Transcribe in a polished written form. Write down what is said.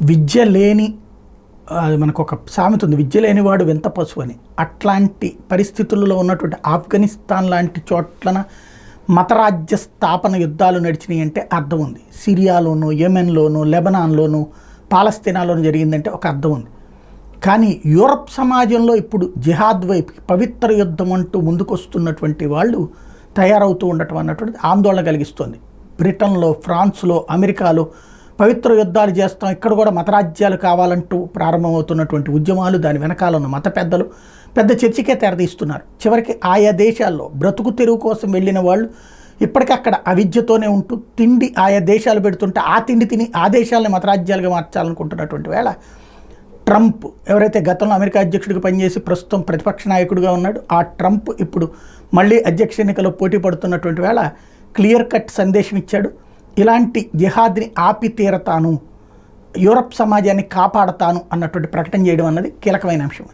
విద్య లేని మనకు ఒక సామెత ఉంది, విద్య లేనివాడు వింత పశువు అని. అట్లాంటి పరిస్థితుల్లో ఉన్నటువంటి ఆఫ్ఘనిస్తాన్ లాంటి చోట్లన మతరాజ్య స్థాపన యుద్ధాలు నడిచినాయి అంటే అర్థం ఉంది. సిరియాలోను, యెమెన్లోను, లెబనాన్లోను, పాలస్తీనాలోను జరిగిందంటే ఒక అర్థం ఉంది. కానీ యూరప్ సమాజంలో ఇప్పుడు జిహాద్ వైపు పవిత్ర యుద్ధం అంటూ ముందుకొస్తున్నటువంటి వాళ్ళు తయారవుతూ ఉండటం అన్నటువంటి ఆందోళన కలిగిస్తుంది. బ్రిటన్లో, ఫ్రాన్స్లో, అమెరికాలో పవిత్ర యుద్ధాలు చేస్తాం, ఇక్కడ కూడా మతరాజ్యాలు కావాలంటూ ప్రారంభమవుతున్నటువంటి ఉద్యమాలు, దాని వెనకాల ఉన్న మత పెద్దలు పెద్ద చర్చకే తెరదీస్తున్నారు. చివరికి ఆయా దేశాల్లో బ్రతుకు తెరువు కోసం వెళ్ళిన వాళ్ళు ఇప్పటికక్కడ అవిద్యతోనే ఉంటూ తిండి ఆయా దేశాలు పెడుతుంటే ఆ తిండి తిని ఆ దేశాలని మతరాజ్యాలుగా మార్చాలనుకుంటున్నటువంటి వేళ ట్రంప్, ఎవరైతే గతంలో అమెరికా అధ్యక్షుడిగా పనిచేసి ప్రస్తుతం ప్రతిపక్ష నాయకుడిగా ఉన్నాడు, ఆ ట్రంప్ ఇప్పుడు మళ్ళీ అధ్యక్ష ఎన్నికల్లో పోటీ పడుతున్నటువంటి వేళ క్లియర్ కట్ సందేశం ఇచ్చాడు. ఇలాంటి జిహాద్ని ఆపి తీరతాను, యూరప్ సమాజాన్ని కాపాడతాను అన్నటువంటి ప్రకటన చేయడం అన్నది కీలకమైన అంశం.